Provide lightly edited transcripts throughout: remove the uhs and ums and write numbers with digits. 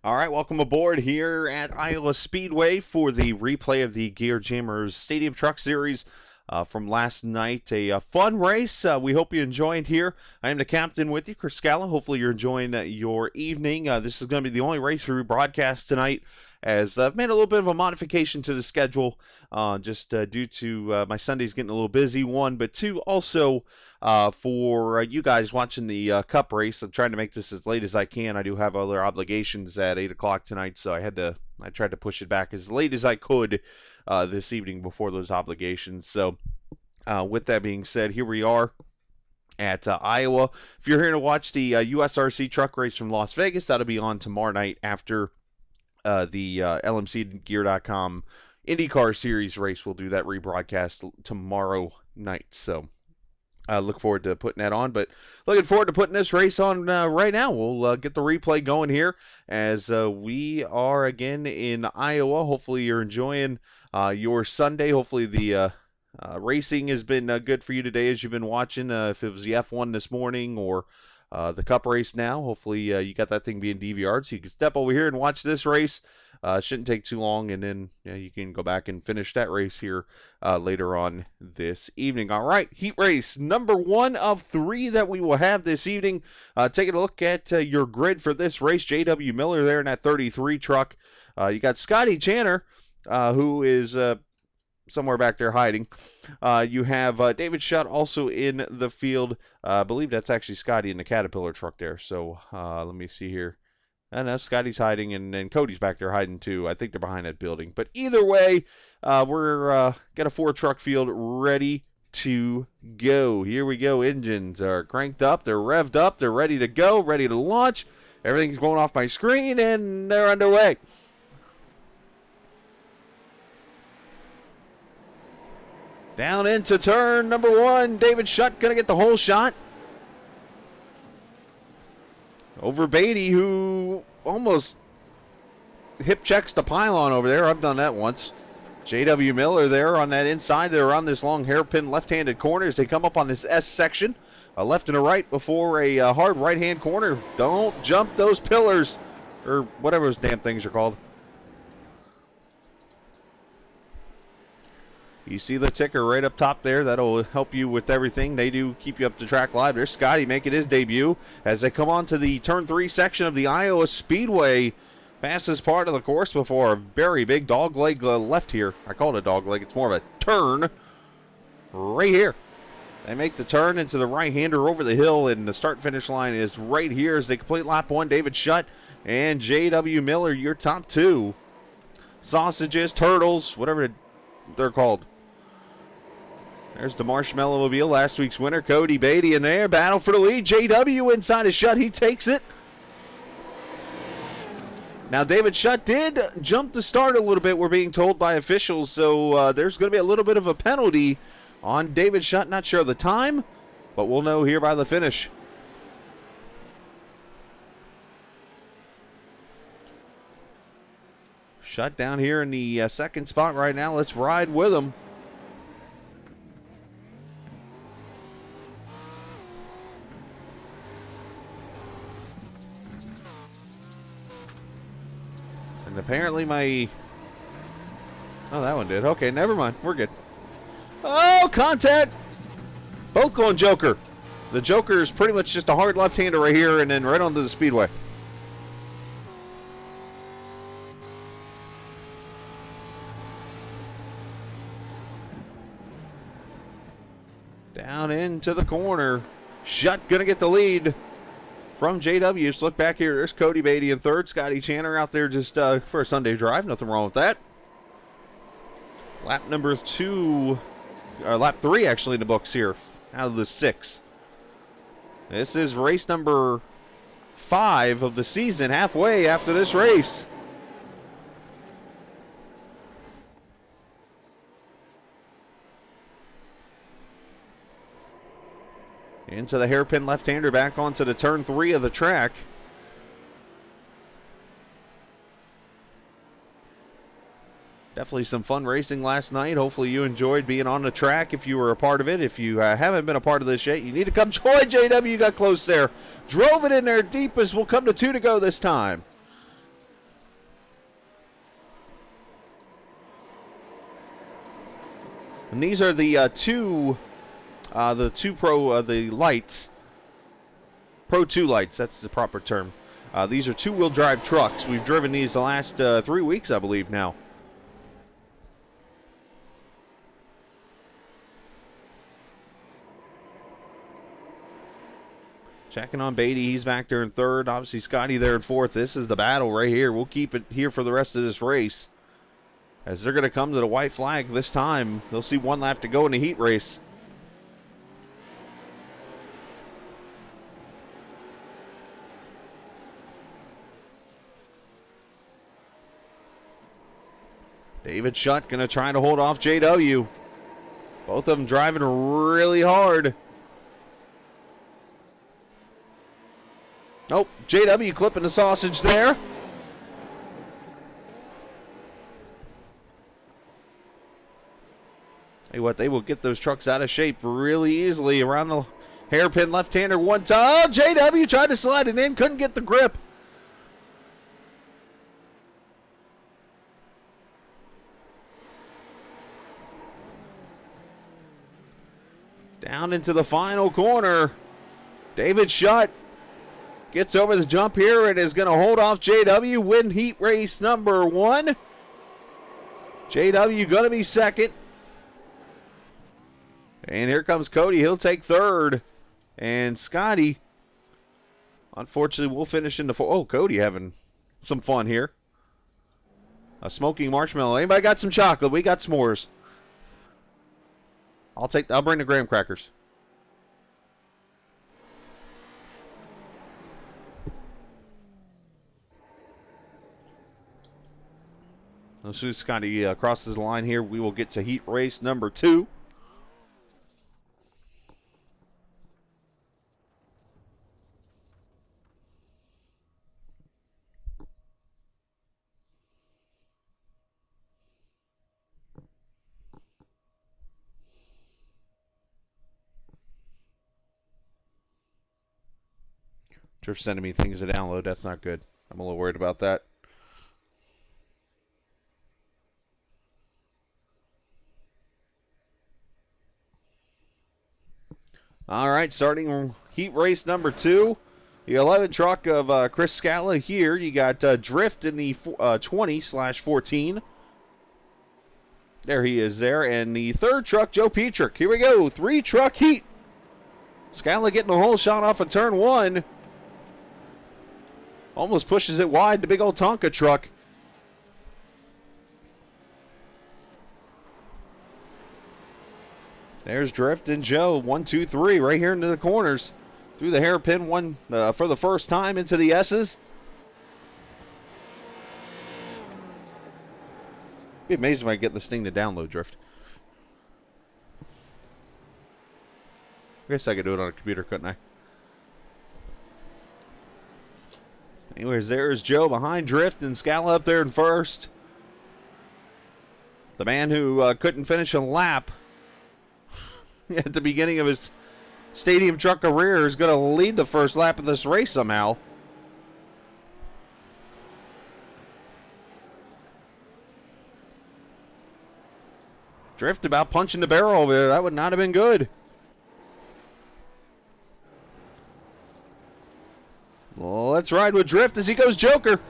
All right, welcome aboard here at Iowa Speedway for the replay of the Gear Jammers Stadium Truck Series from last night. A fun race. We hope you enjoyed here. I am the captain with you, Chris Scala. Hopefully you're enjoying your evening. This is going to be the only race we broadcast tonight, as I've made a little bit of a modification to the schedule just due to my Sundays getting a little busy, one, but two, also for you guys watching the Cup race. I'm trying to make this as late as I can. I do have other obligations at 8 o'clock tonight, so I tried to push it back as late as I could this evening before those obligations. So with that being said, here we are at Iowa. If you're here to watch the USRC truck race from Las Vegas, that'll be on tomorrow night after the LMCgear.com IndyCar Series race. We'll do that rebroadcast tomorrow night. So I look forward to putting that on, but looking forward to putting this race on right now. We'll get the replay going here as we are again in Iowa. Hopefully you're enjoying your Sunday. Hopefully the racing has been good for you today as you've been watching. If it was the F1 this morning or the Cup race now, hopefully you got that thing being DVR'd so you can step over here and watch this race. Shouldn't take too long, and then you can go back and finish that race here later on this evening. All right, heat race number 1 of 3 that we will have this evening. Taking a look at your grid for this race, J.W. Miller there in that 33 truck. You got Scotty Channer, who is somewhere back there hiding. You have David Shutt also in the field. I believe that's actually Scotty in the Caterpillar truck there. So let me see here. And that's Scotty's hiding, and then Cody's back there hiding too. I think they're behind that building. But either way, we're got a 4-truck field ready to go. Here we go. Engines are cranked up. They're revved up. They're ready to go, ready to launch. Everything's going off my screen, and they're underway. Down into turn number 1. David Shutt going to get the whole shot. Over Beatty, who almost hip checks the pylon over there. I've done that once. J.W. Miller there on that inside. They're on this long hairpin left-handed corner as they come up on this S section. A left and a right before a hard right-hand corner. Don't jump those pillars, or whatever those damn things are called. You see the ticker right up top there. That'll help you with everything. They do keep you up to track live. There's Scotty making his debut as they come on to the turn 3 section of the Iowa Speedway. Fastest part of the course before a very big dog leg left here. I call it a dog leg. It's more of a turn right here. They make the turn into the right-hander over the hill, and the start-finish line is right here as they complete lap 1. David Shutt and J.W. Miller, your top 2. Sausages, turtles, whatever they're called. There's the Marshmallow Mobile, last week's winner, Cody Beatty in there. Battle for the lead. JW inside his Shutt. He takes it. Now, David Shutt did jump the start a little bit, we're being told by officials, so there's going to be a little bit of a penalty on David Shutt. Not sure of the time, but we'll know here by the finish. Shutt down here in the second spot right now. Let's ride with him. And apparently oh, that one did. Okay, never mind. We're good. Oh, contact! Both going Joker. The Joker is pretty much just a hard left-hander right here and then right onto the speedway. Down into the corner. Shutt gonna get the lead from JW. Just look back here. There's Cody Beatty in third. Scotty Channer out there just for a Sunday drive. Nothing wrong with that. Lap number 2, lap 3 actually in the books here out of the 6. This is race number 5 of the season, halfway after this race. Into the hairpin left-hander, back onto the turn 3 of the track. Definitely some fun racing last night. Hopefully you enjoyed being on the track if you were a part of it. If you haven't been a part of this yet, you need to come join. JW got close there. Drove it in there deep as we'll come to 2 to go this time. And these are the two Pro, the lights. Pro 2 lights, that's the proper term. These are two-wheel drive trucks. We've driven these the last 3 weeks, I believe, now. Checking on Beatty. He's back there in third. Obviously, Scotty there in fourth. This is the battle right here. We'll keep it here for the rest of this race. As they're going to come to the white flag this time. They'll see one lap to go in the heat race. David Shutt going to try to hold off JW. Both of them driving really hard. Oh, JW clipping the sausage there. Hey, what, they will get those trucks out of shape really easily around the hairpin left-hander one time. Oh, JW tried to slide it in, couldn't get the grip. Down into the final corner. David Shutt gets over the jump here and is going to hold off JW, win heat race number 1. JW going to be second. And here comes Cody. He'll take third. And Scotty, unfortunately, will finish in the fourth. Oh, Cody having some fun here. A smoking marshmallow. Anybody got some chocolate? We got s'mores. I'll bring the graham crackers. As soon as Scotty crosses the line here, we will get to heat race number 2. Drift sending me things to download. That's not good. I'm a little worried about that. All right, starting heat race number 2. The 11 truck of Chris Scala here. You got Drift in the 20/14. There he is there. And the third truck, Joe Petrick. Here we go. 3-truck heat. Scala getting the whole shot off of turn 1. Almost pushes it wide, the big old Tonka truck. There's Drift and Joe. 1, 2, 3 right here into the corners. Through the hairpin one for the first time into the S's. Be amazed if I get this thing to download, Drift. I guess I could do it on a computer, couldn't I? Anyways, there's Joe behind Drift and Scala up there in first. The man who couldn't finish a lap at the beginning of his stadium truck career is going to lead the first lap of this race somehow. Drift about punching the barrel over there. That would not have been good. Well, let's ride with Drift as he goes Joker.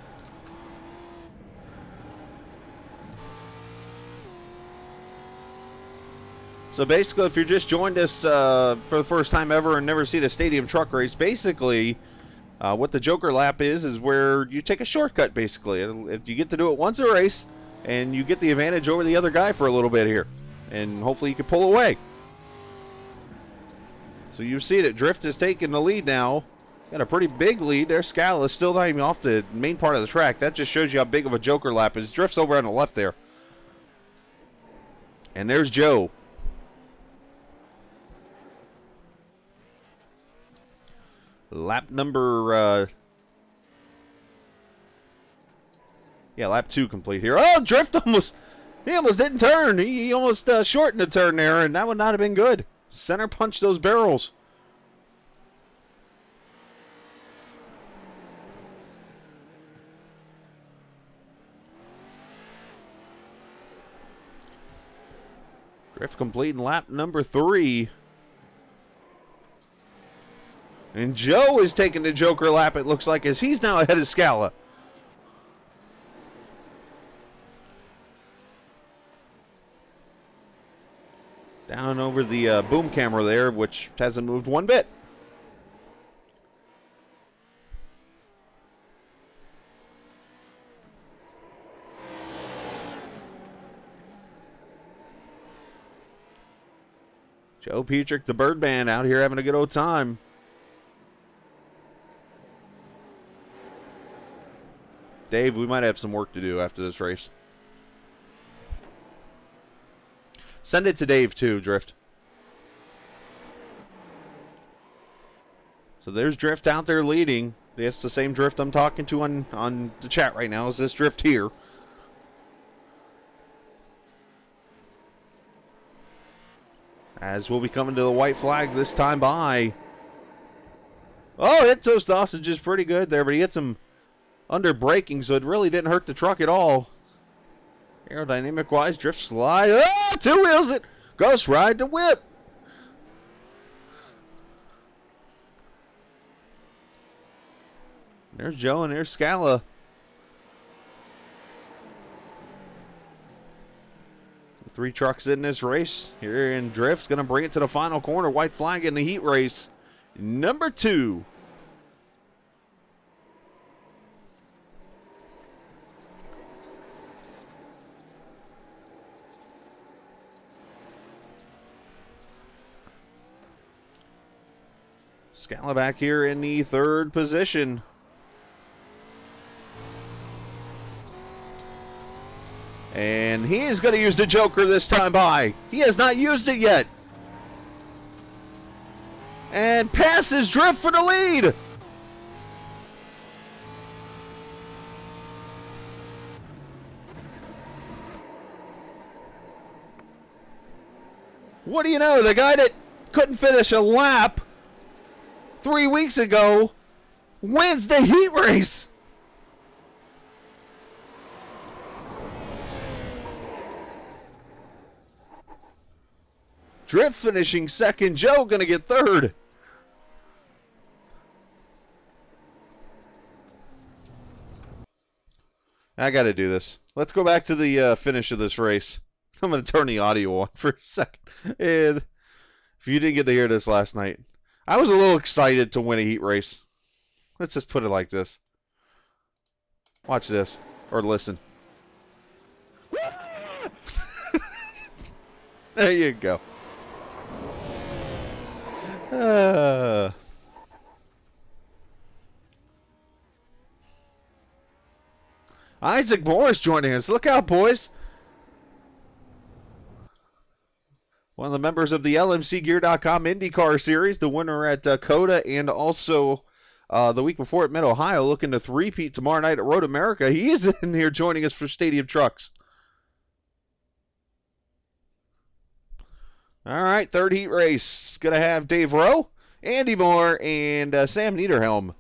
So basically, if you just joined us for the first time ever and never seen a stadium truck race, basically what the Joker lap is where you take a shortcut, basically. You get to do it once a race, and you get the advantage over the other guy for a little bit here. And hopefully you can pull away. So you see that Drift is taking the lead now. Got a pretty big lead there. Scala is still not even off the main part of the track. That just shows you how big of a Joker lap is. Drift's over on the left there. And there's Joe. Lap number, lap 2 complete here. Oh, Drift almost didn't turn. He almost shortened the turn there, and that would not have been good. Center punch those barrels. Drift complete in lap number 3. And Joe is taking the Joker lap, it looks like, as he's now ahead of Scala. Down over the boom camera there, which hasn't moved one bit. Joe Petrick, the Birdman, out here having a good old time. Dave, we might have some work to do after this race. Send it to Dave too, Drift. So there's Drift out there leading. It's the same Drift I'm talking to on the chat right now as this Drift here. As we'll be coming to the white flag this time by. Oh, hit those sausages pretty good there, but he hits him under braking, so it really didn't hurt the truck at all. Aerodynamic wise, Drift slide. Oh, two wheels it. Ghost ride to whip. There's Joe and there's Scala. The 3 trucks in this race. Here in Drift, going to bring it to the final corner. White flag in the heat race. Number 2. Scala back here in the 3rd position. And he is going to use the Joker this time by. He has not used it yet. And passes Drift for the lead. What do you know? The guy that couldn't finish a lap 3 weeks ago wins the heat race. Drift finishing 2nd. Joe going to get 3rd. I got to do this. Let's go back to the finish of this race. I'm going to turn the audio on for a second. And if you didn't get to hear this last night, I was a little excited to win a heat race. Let's just put it like this. Watch this. Or listen. There you go. Isaac Morris joining us. Look out, boys. One of the members of the LMCgear.com IndyCar Series, the winner at COTA and also the week before at Mid-Ohio, looking to three-peat tomorrow night at Road America. He is in here joining us for Stadium Trucks. All right, 3rd heat race. Going to have Dave Rowe, Andy Moore, and Sam Niederhelm.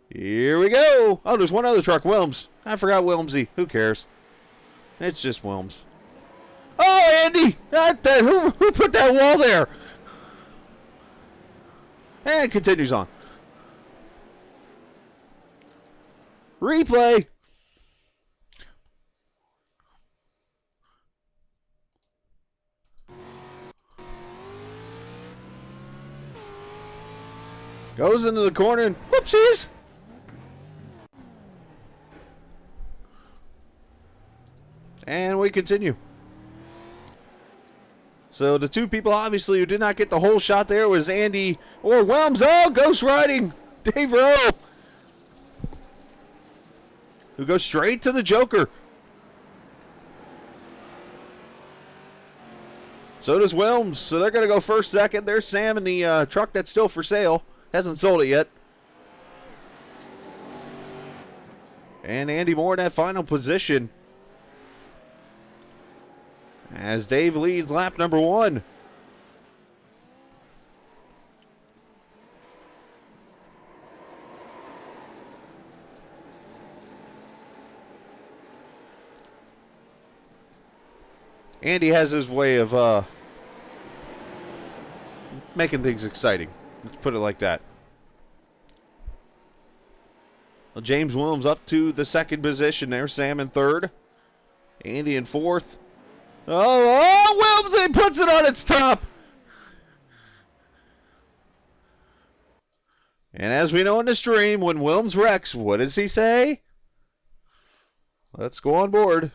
Here we go. Oh, there's one other truck, Wilms. I forgot Wilmsy. Who cares? It's just Wilms. Oh, Andy! Who put that wall there? And continues on. Replay. Goes into the corner and whoopsies. And we continue. So the 2 people obviously who did not get the whole shot there was Andy or Wilms. Oh, ghost riding Dave Rowe, who goes straight to the Joker. So does Wilms. So they're going to go 1st, 2nd. There's Sam in the truck that's still for sale. Hasn't sold it yet. And Andy Moore in that final position. As Dave leads lap number 1. Andy has his way of making things exciting. Let's put it like that. Well, James Williams up to the second position there. Sam in third. Andy in fourth. Williams, he puts it on its top. And as we know in the stream, when Williams wrecks, what does he say? Let's go on board.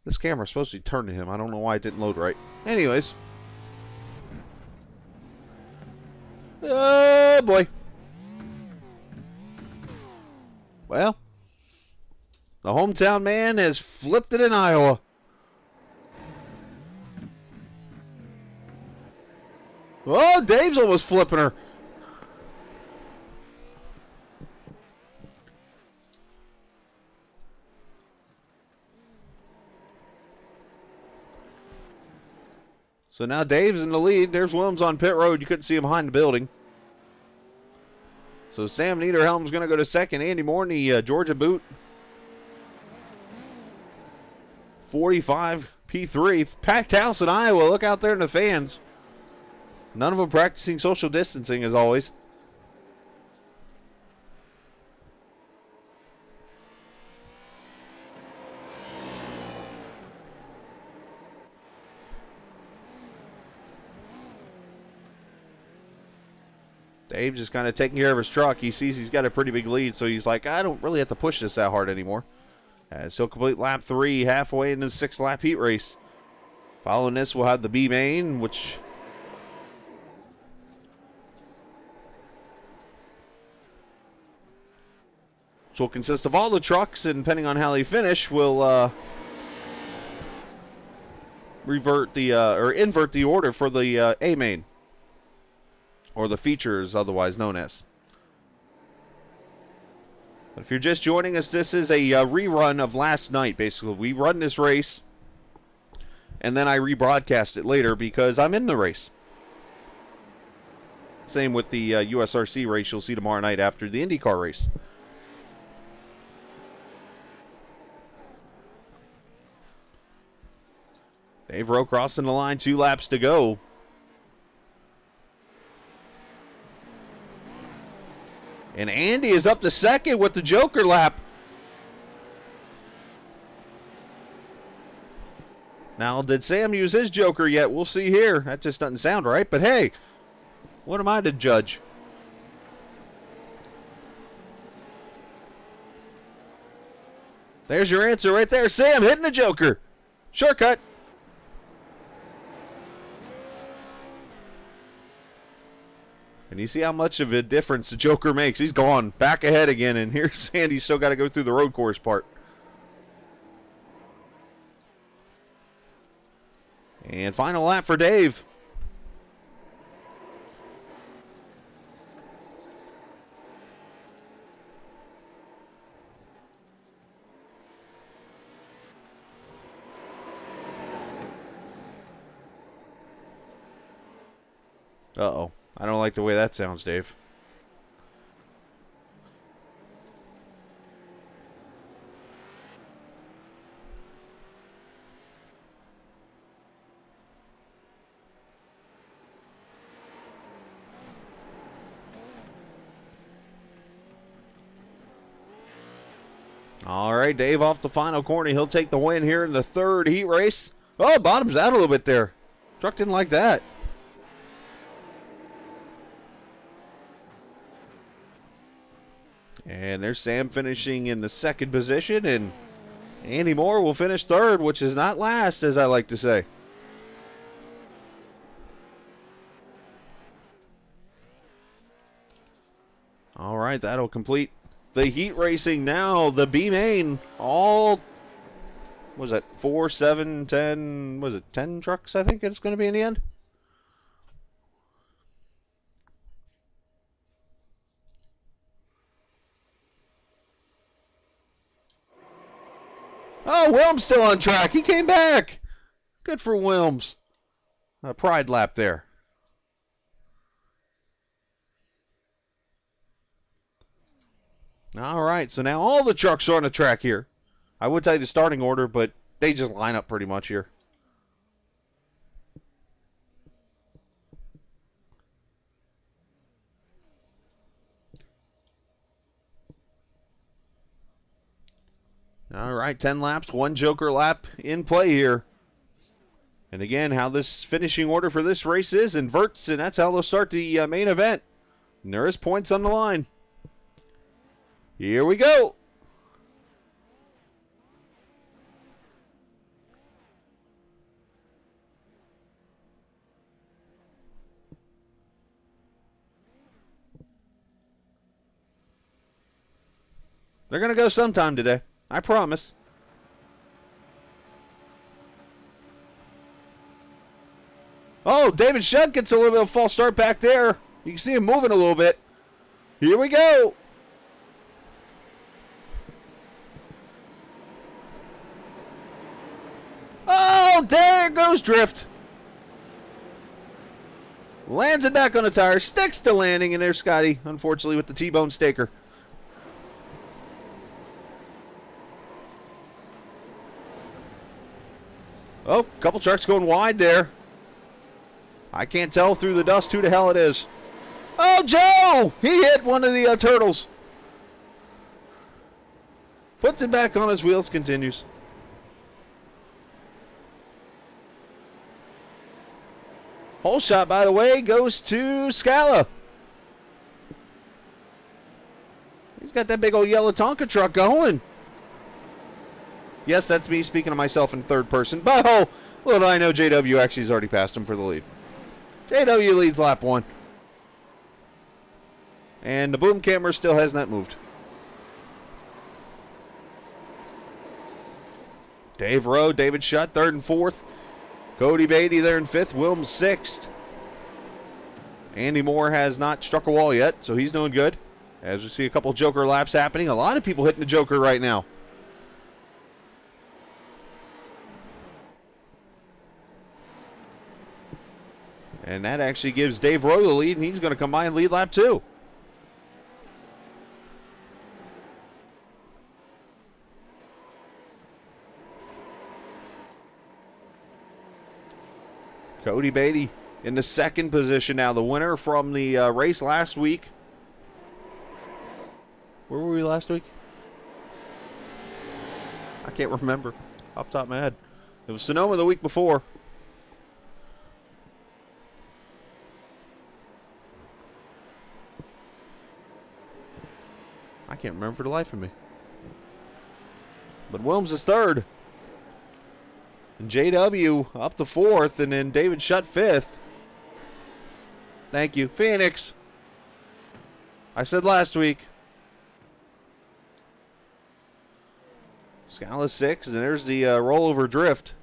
This camera's supposed to be turned to him. I don't know why it didn't load right. Anyways. Oh, boy. Well, the hometown man has flipped it in Iowa. Oh, Dave's almost flipping her. So now Dave's in the lead. There's Williams on pit road. You couldn't see him behind the building. So Sam Niederhelm's going to go to second. Andy Moore in the Georgia boot. 45 P3. Packed house in Iowa. Look out there in the fans. None of them practicing social distancing as always. Dave just kind of taking care of his truck. He sees he's got a pretty big lead, so he's like, I don't really have to push this that hard anymore. As he'll complete lap 3, halfway into the 6-lap heat race. Following this, we'll have the B main, which will consist of all the trucks, and depending on how they finish, will invert the order for the A main, or the features otherwise known as. But if you're just joining us, this is a rerun of last night. Basically, we run this race, and then I rebroadcast it later because I'm in the race. Same with the USRC race you'll see tomorrow night after the IndyCar race. Dave Rowe crossing the line, 2 laps to go. And Andy is up to second with the Joker lap. Now, did Sam use his Joker yet? We'll see here. That just doesn't sound right, but hey, what am I to judge? There's your answer right there. Sam hitting the Joker. Shortcut. And you see how much of a difference the Joker makes. He's gone back ahead again, and here's Sandy still got to go through the road course part. And final lap for Dave. Uh-oh. I don't like the way that sounds, Dave. All right, Dave off the final corner. He'll take the win here in the 3rd heat race. Oh, bottoms out a little bit there. Truck didn't like that. And there's Sam finishing in the 2nd position, and Andy Moore will finish 3rd, which is not last, as I like to say. All right, that'll complete the heat racing. Now the B main, all, was it 4, 7, 10, was it 10 trucks I think it's going to be in the end? Oh, Wilms still on track. He came back. Good for Wilms. A pride lap there. All right, so now all the trucks are on the track here. I would tell you the starting order, but they just line up pretty much here. All right, 10 laps, 1 Joker lap in play here. And again, how this finishing order for this race is inverts, and that's how they'll start the main event. And there is points on the line. Here we go. They're going to go sometime today. I promise. Oh, David Shutt gets a little bit of a false start back there. You can see him moving a little bit. Here we go. Oh, there goes Drift. Lands it back on the tire. Sticks to landing, and there's Scotty, unfortunately, with the T-bone staker. Oh, couple trucks going wide there. I can't tell through the dust who the hell it is. Oh, Joe! He hit one of the turtles. Puts it back on his wheels, continues. Whole shot, by the way, goes to Scala. He's got that big old yellow Tonka truck going. Yes, that's me speaking to myself in third person. But oh, little do I know JW actually has already passed him for the lead. JW leads lap 1. And the boom camera still has not moved. Dave Rowe, David Shutt, 3rd and 4th. Cody Beatty there in 5th. Wilms 6th. Andy Moore has not struck a wall yet, so he's doing good. As we see a couple Joker laps happening. A lot of people hitting the Joker right now. And that actually gives Dave Rowe the lead, and he's going to come by and lead lap 2. Cody Beatty in the 2nd position now, the winner from the race last week. Where were we last week? I can't remember off the top of my head. It was Sonoma the week before. I can't remember for the life of me. But Wilms is 3rd. And JW up to 4th, and then David Shutt 5th. Thank you. Phoenix. I said last week. Scala 6, and there's the rollover drift.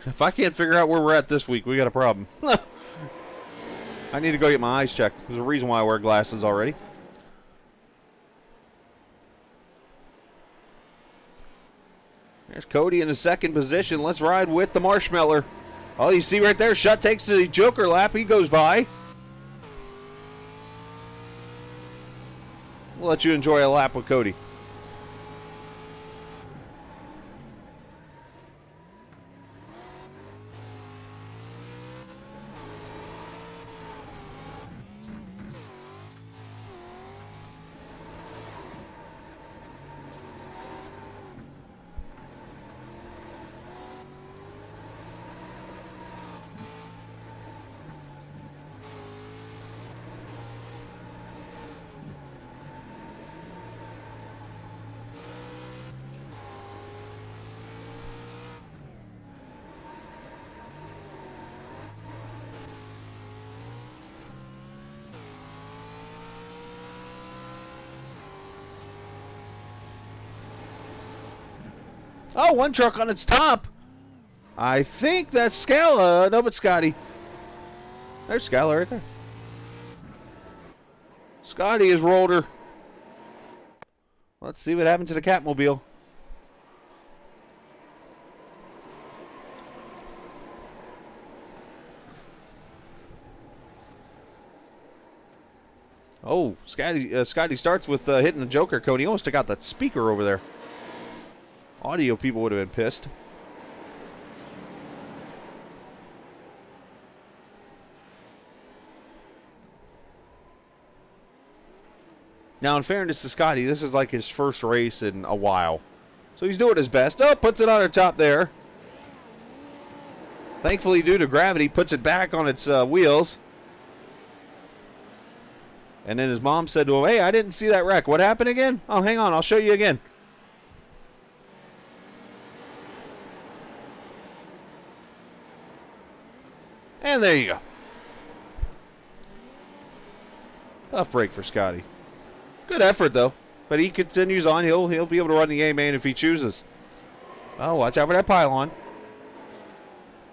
If I can't figure out where we're at this week, we got a problem. I need to go get my eyes checked. There's a reason why I wear glasses already. There's Cody in the 2nd position. Let's ride with the Marshmallow. Oh, you see right there, Shutt takes the Joker lap. He goes by. We'll let you enjoy a lap with Cody. Oh, one truck on its top. I think that's Scala. No, but Scotty. There's Scala right there. Scotty has rolled her. Let's see what happened to the Catmobile. Oh, Scotty starts with hitting the Joker cone. He almost took out that speaker over there. Audio people would have been pissed. Now, in fairness to Scotty, this is like his first race in a while. So he's doing his best. Oh, puts it on her top there. Thankfully, due to gravity, puts it back on its wheels. And then his mom said to him, "Hey, I didn't see that wreck. What happened again? Oh, hang on. I'll show you again." And there you go. Tough break for Scotty. Good effort, though. But he continues on. He'll be able to run the A-main if he chooses. Oh, watch out for that pylon.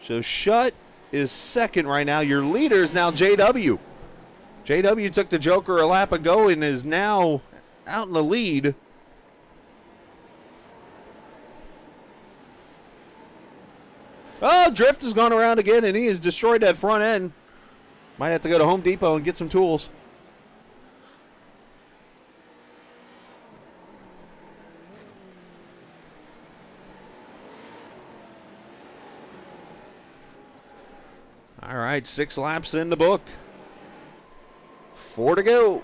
So Shutt is second right now. Your leader is now JW. JW took the Joker a lap ago and is now out in the lead. Oh, Drift has gone around again, and he has destroyed that front end. Might have to go to Home Depot and get some tools. All right, 6 laps in the book. 4 to go.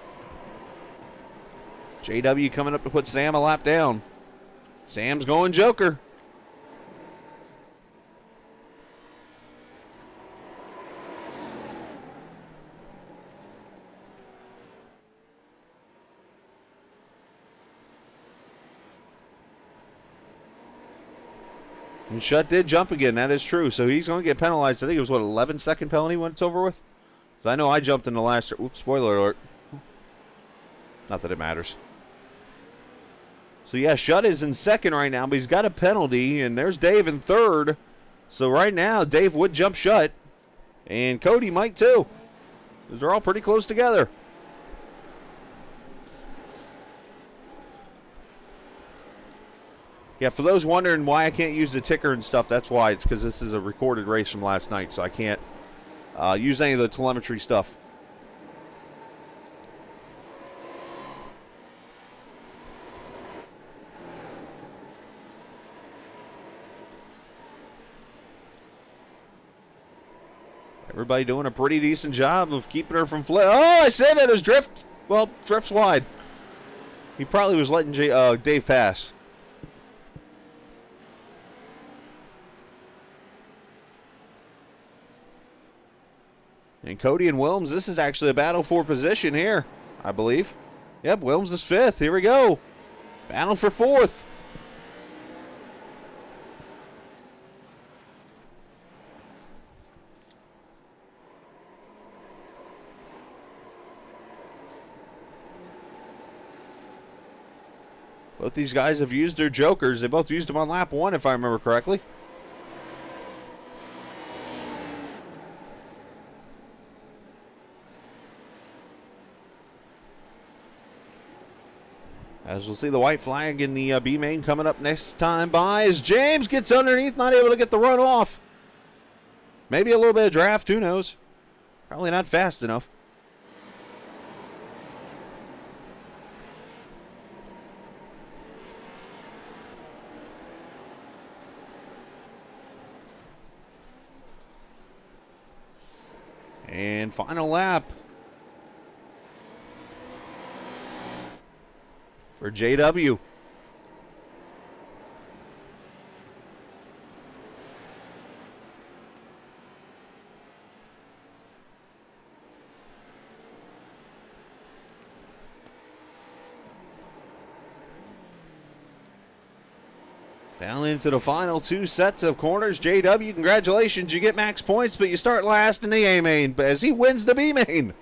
JW coming up to put Sam a lap down. Sam's going Joker. And Shutt did jump again, that is true. So he's going to get penalized. I think it was, what, 11-second penalty when it's over with? So I know I jumped in the last... Oops, spoiler alert. Not that it matters. So yeah, Shutt is in second right now, but he's got a penalty, and there's Dave in third. So right now, Dave would jump Shutt, and Cody might too. They're all pretty close together. Yeah, for those wondering why I can't use the ticker and stuff, that's why. It's because this is a recorded race from last night, so I can't use any of the telemetry stuff. Everybody doing a pretty decent job of keeping her from flip. Oh, I said it as Drift. Well, Drift's wide. He probably was letting Dave pass. And Cody and Wilms, this is actually a battle for position here, I believe. Yep, Wilms is 5th. Here we go. Battle for 4th. Both these guys have used their Jokers. They both used them on lap 1, if I remember correctly. As we'll see the white flag in the B main coming up next time by as James gets underneath, not able to get the run off. Maybe a little bit of draft, who knows. Probably not fast enough. And final lap for JW. Down into the final 2 sets of corners. JW, congratulations. You get max points, but you start last in the A main as he wins the B main.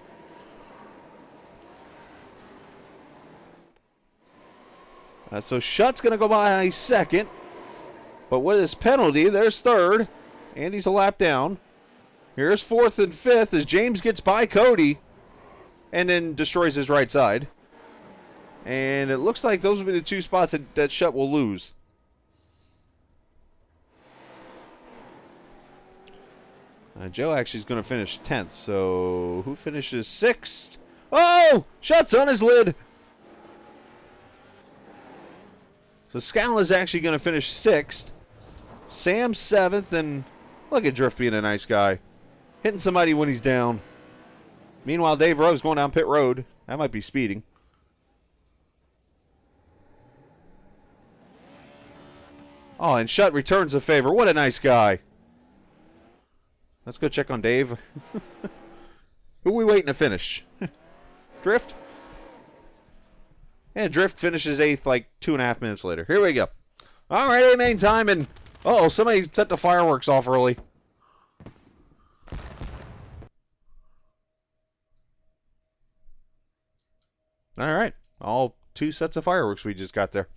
So Shutt's going to go by 2nd. But with his penalty, there's 3rd. And he's a lap down. Here's 4th and 5th as James gets by Cody. And then destroys his right side. And it looks like those will be the 2 spots that Shutt will lose. Joe actually is going to finish 10th. So who finishes 6th? Oh! Shuts on his lid. So Scal is actually going to finish 6th. Sam 7th, and look at Drift being a nice guy. Hitting somebody when he's down. Meanwhile, Dave Rose going down pit road. That might be speeding. Oh, and Shutt returns the favor. What a nice guy. Let's go check on Dave. Who are we waiting to finish? Drift? Yeah, Drift finishes 8th like 2.5 minutes later. Here we go. All right, main time, and uh-oh, somebody set the fireworks off early. All right, all 2 sets of fireworks we just got there.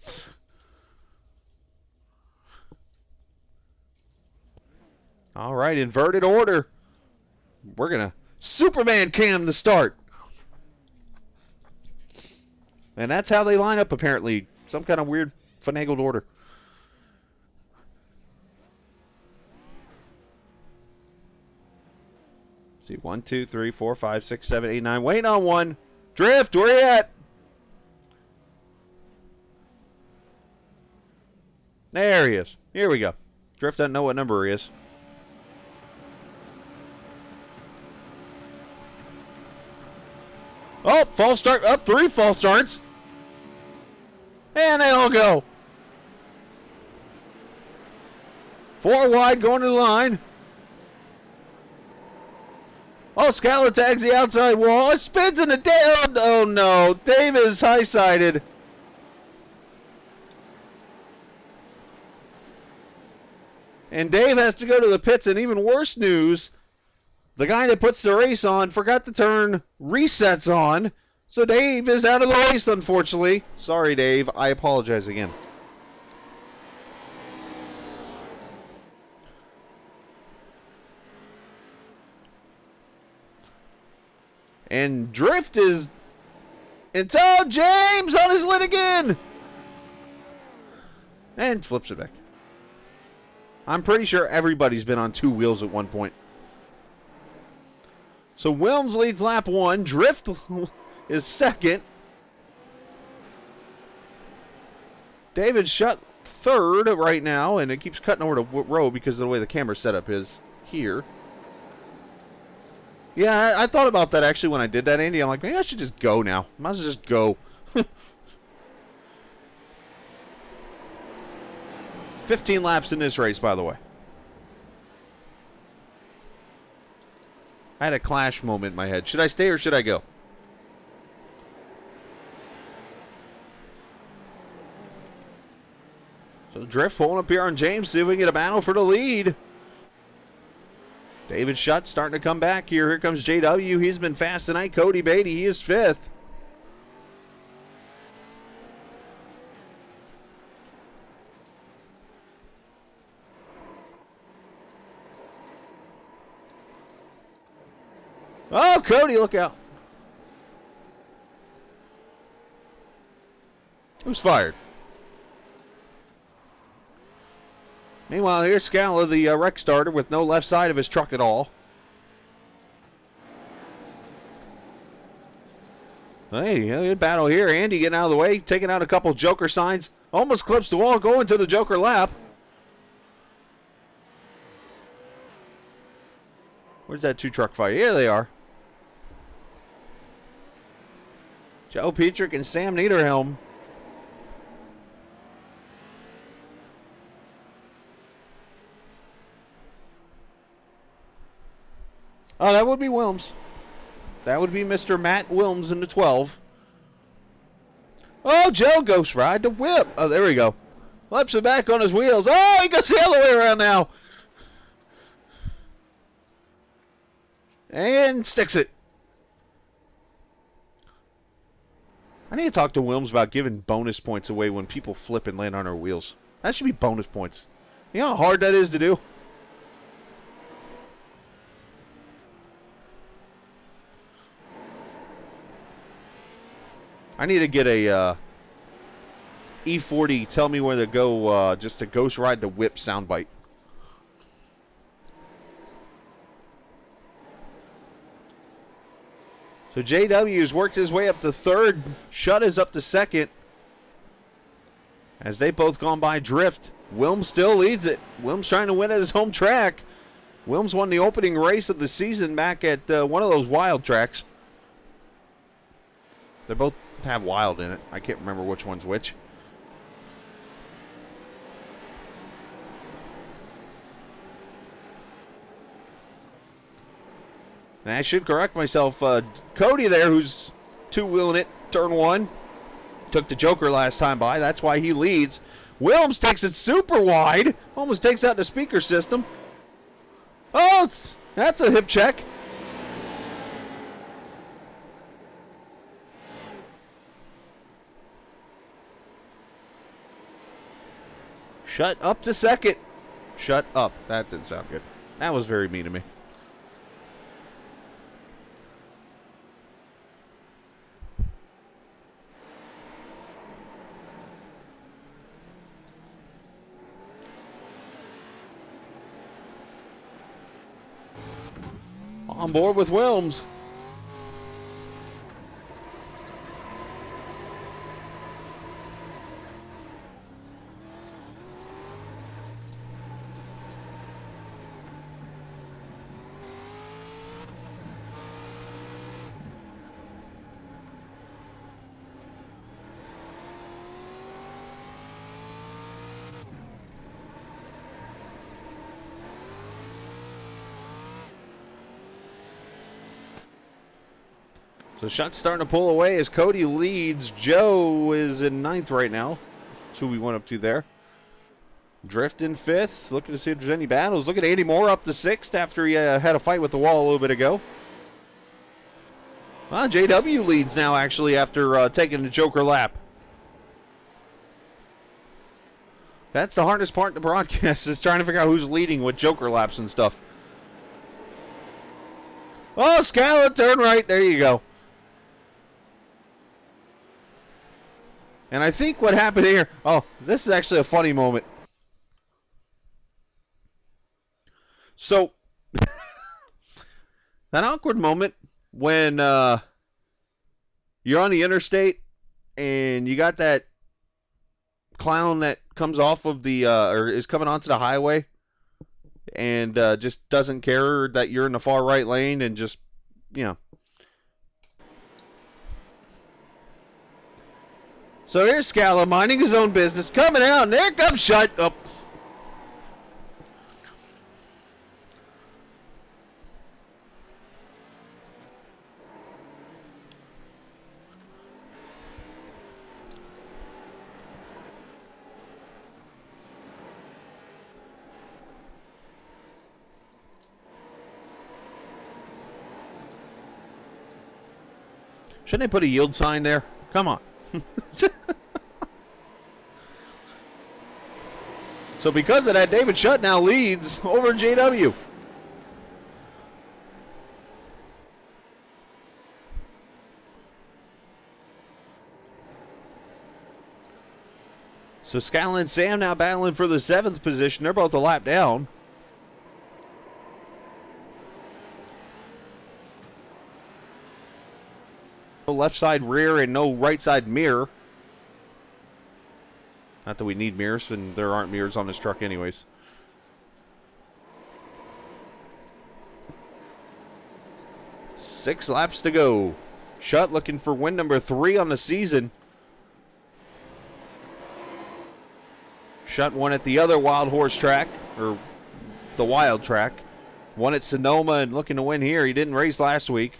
All right, inverted order. We're going to Superman cam the start. And that's how they line up, apparently. Some kind of weird, finagled order. Let's see, 1, 2, 3, 4, 5, 6, 7, 8, 9. Waiting on one. Drift, where you at? There he is. Here we go. Drift doesn't know what number he is. Oh, false start. Up 3 false starts. And they all go. 4 wide going to the line. Oh, Scala tags the outside wall. It spins in the down. Oh, no. Dave is high-sided. And Dave has to go to the pits. And even worse news, the guy that puts the race on forgot to turn resets on. So Dave is out of the race, unfortunately. Sorry, Dave. I apologize again. And Drift is until James on his lid again. And flips it back. I'm pretty sure everybody's been on 2 wheels at one point. So Wilms leads lap 1. Drift is second. David Shutt third right now, and it keeps cutting over to row because of the way the camera setup is here. Yeah, I thought about that actually when I did that, Andy. I'm like, maybe I should just go now. Might as well just go. 15 laps in this race, by the way. I had a clash moment in my head. Should I stay or should I go? So Drift pulling up here on James, see if we can get a battle for the lead. David Shutt starting to come back here. Here comes JW. He's been fast tonight. Cody Beatty, he is 5th. Oh, Cody, look out. Who's fired? Meanwhile, here's Scala, the wreck starter, with no left side of his truck at all. Hey, good battle here. Andy getting out of the way, taking out a couple Joker signs. Almost clips the wall, going to the Joker lap. Where's that 2-truck fight? Here they are. Joe Petrick and Sam Niederhelm. Oh, that would be Wilms. That would be Mr. Matt Wilms in the 12. Oh, Joe Ghost Ride the whip. Oh, there we go. Flips it back on his wheels. Oh, he goes the other way around now. And sticks it. I need to talk to Wilms about giving bonus points away when people flip and land on our wheels. That should be bonus points. You know how hard that is to do? I need to get a E40 tell me where to go, just a Ghost Ride the Whip soundbite. So JW's worked his way up to third. Shutt is up to second. As they both gone by Drift. Wilms still leads it. Wilms trying to win at his home track. Wilms won the opening race of the season back at one of those wild tracks. They both have wild in it. I can't remember which one's which. And I should correct myself. Cody there, who's two-wheeling it, turn one. Took the Joker last time by. That's why he leads. Wilms takes it super wide. Almost takes out the speaker system. Oh, that's a hip check. Shut up to second. Shut up. That didn't sound good. That was very mean of me. On board with Wilms. So Shutt's starting to pull away as Cody leads. Joe is in ninth right now. That's who we went up to there. Drift in fifth. Looking to see if there's any battles. Look at Andy Moore up to sixth after he had a fight with the wall a little bit ago. Well, JW leads now actually after taking the Joker lap. That's the hardest part of the broadcast, is trying to figure out who's leading with Joker laps and stuff. Oh, Scala, turn right. There you go. And I think what happened here, oh, this is actually a funny moment. So, that awkward moment when you're on the interstate and you got that clown that comes off of the, or is coming onto the highway and just doesn't care that you're in the far right lane and just, you know. So here's Scala minding his own business, coming out, and there comes Shutt up. Shouldn't they put a yield sign there? Come on. So because of that, David Shutt now leads over JW. So Scala and Sam now battling for the 7th position. They're both a lap down. No left side rear and no right side mirror. Not that we need mirrors, and there aren't mirrors on this truck anyways. Six laps to go. Shutt looking for win number 3 on the season. Shutt won at the other Wild Horse track, or the Wild track. Won at Sonoma and looking to win here. He didn't race last week.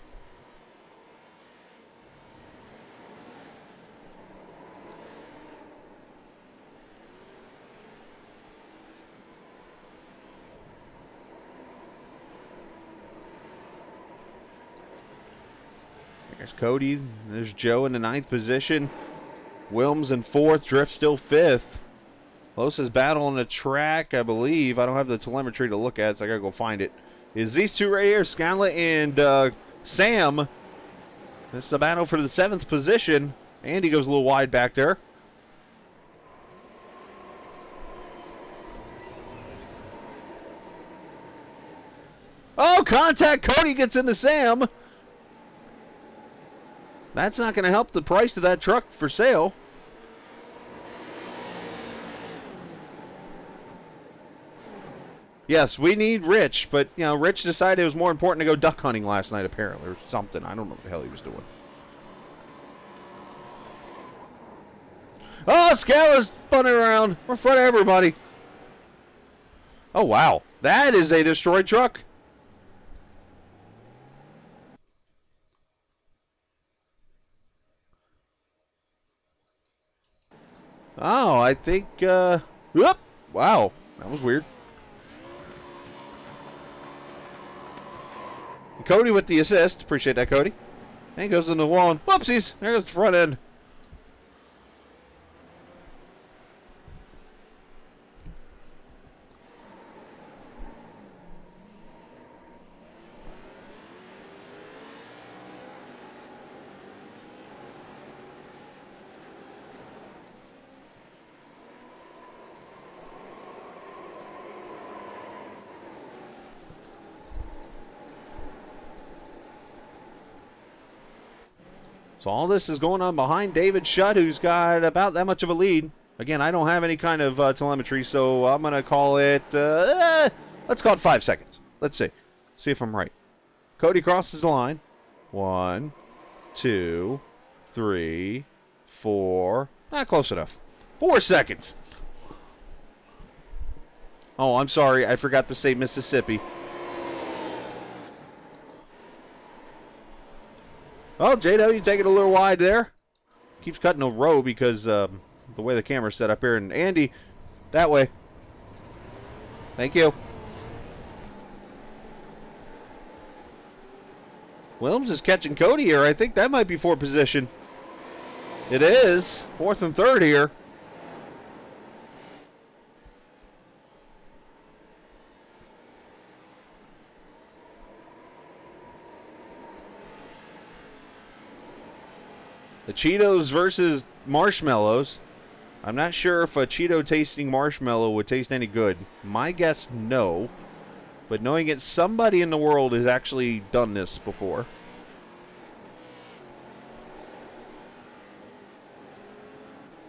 There's Cody. There's Joe in the 9th position. Wilms in 4th. Drift still 5th. Closest battle on the track, I believe. I don't have the telemetry to look at, so I gotta go find it. Is these two right here, Scala and Sam. This is a battle for the 7th position. Andy goes a little wide back there. Oh, contact. Cody gets into Sam. That's not going to help the price of that truck for sale. Yes, we need Rich, but, you know, Rich decided it was more important to go duck hunting last night, apparently, or something. I don't know what the hell he was doing. Oh, Scala's spinning around in front of everybody. Oh, wow. That is a destroyed truck. Oh, I think, whoop. Wow. That was weird. Cody with the assist. Appreciate that, Cody. And he goes in the wall and whoopsies. There goes the front end. So all this is going on behind David Shutt, who's got about that much of a lead. Again, I don't have any kind of telemetry, so I'm going to call it, let's call it 5 seconds. Let's see. See if I'm right. Cody crosses the line. 1, 2, 3, 4. Not close enough. 4 seconds. Oh, I'm sorry. I forgot to say Mississippi. Oh, JW taking a little wide there. Keeps cutting a row because the way the camera's set up here. And Andy, that way. Thank you. Williams is catching Cody here. I think that might be for position. It is. 4th and 3rd here. The Cheetos versus marshmallows. I'm not sure if a Cheeto tasting marshmallow would taste any good. My guess, no. But knowing it, somebody in the world has actually done this before.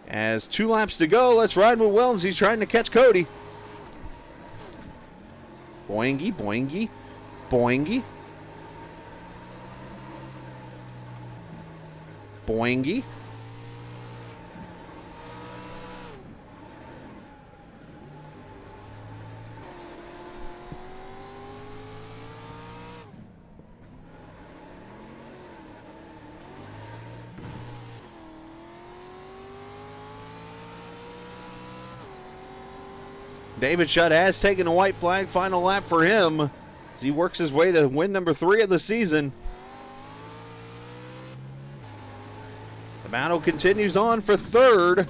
As 2 laps to go, let's ride with Williams. He's trying to catch Cody. Boingy, boingy, boingy. Boingy. David Shutt has taken a white flag. Final lap for him as he works his way to win number 3 of the season. The battle continues on for 3rd.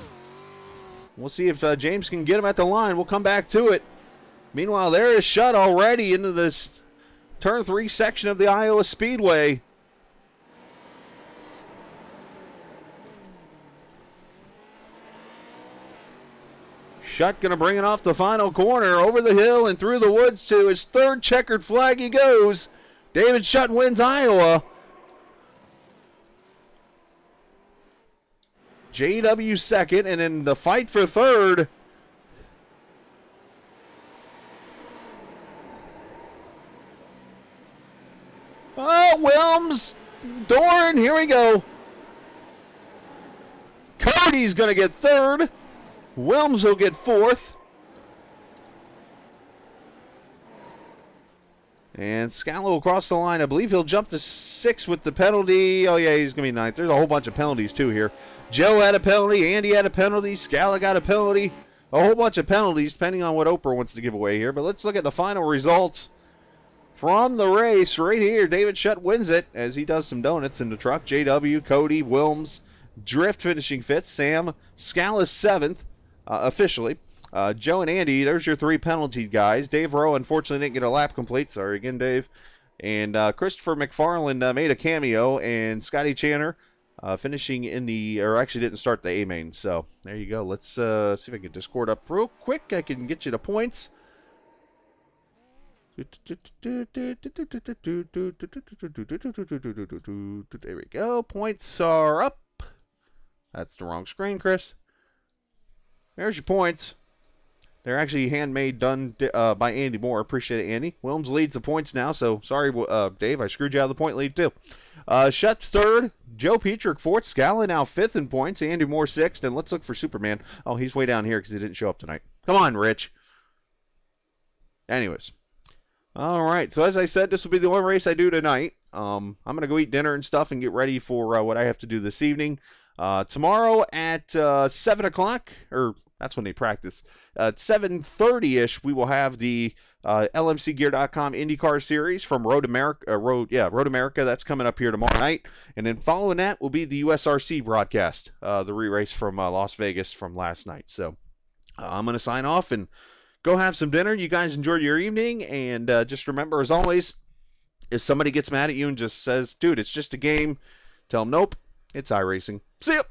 We'll see if James can get him at the line. We'll come back to it. Meanwhile, there is Shutt already into this turn 3 section of the Iowa Speedway. Shutt going to bring it off the final corner, over the hill and through the woods to his 3rd checkered flag he goes. David Shutt wins Iowa. JW 2nd, and in the fight for 3rd, oh, Wilms, Dorn, here we go. Cody's going to get 3rd. Wilms will get 4th. And Scala will cross the line. I believe he'll jump to 6th with the penalty. Oh, yeah, he's going to be 9th. There's a whole bunch of penalties, too, here. Joe had a penalty. Andy had a penalty. Scala got a penalty. A whole bunch of penalties, depending on what Oprah wants to give away here. But let's look at the final results from the race right here. David Shutt wins it as he does some donuts in the truck. JW, Cody, Wilms, Drift finishing 5th. Sam, Scala's 7th. Officially. Joe and Andy, there's your 3 penalty guys. Dave Rowe, unfortunately, didn't get a lap complete. Sorry again, Dave. And Christopher McFarland made a cameo. And Scotty Channer finishing in the, or actually didn't start the A-main. So, there you go. Let's see if I can Discord up real quick. I can get you the points. There we go. Points are up. That's the wrong screen, Chris. There's your points. They're actually handmade, done by Andy Moore. Appreciate it, Andy. Wilms leads the points now, so sorry, Dave. I screwed you out of the point lead, too. Schutz third. Joe Petrick fourth. Scala now fifth in points. Andy Moore sixth. And let's look for Superman. Oh, he's way down here because he didn't show up tonight. Come on, Rich. Anyways. All right. So as I said, this will be the only race I do tonight. I'm going to go eat dinner and stuff and get ready for what I have to do this evening. Tomorrow at 7 o'clock, or that's when they practice, at 7:30ish, we will have the LMCgear.com IndyCar Series from Road America. That's coming up here tomorrow night. And then following that will be the USRC broadcast, the re-race from Las Vegas from last night. So I'm going to sign off and go have some dinner. You guys enjoy your evening. And just remember, as always, if somebody gets mad at you and just says, dude, it's just a game, tell them, nope, it's iRacing. See ya!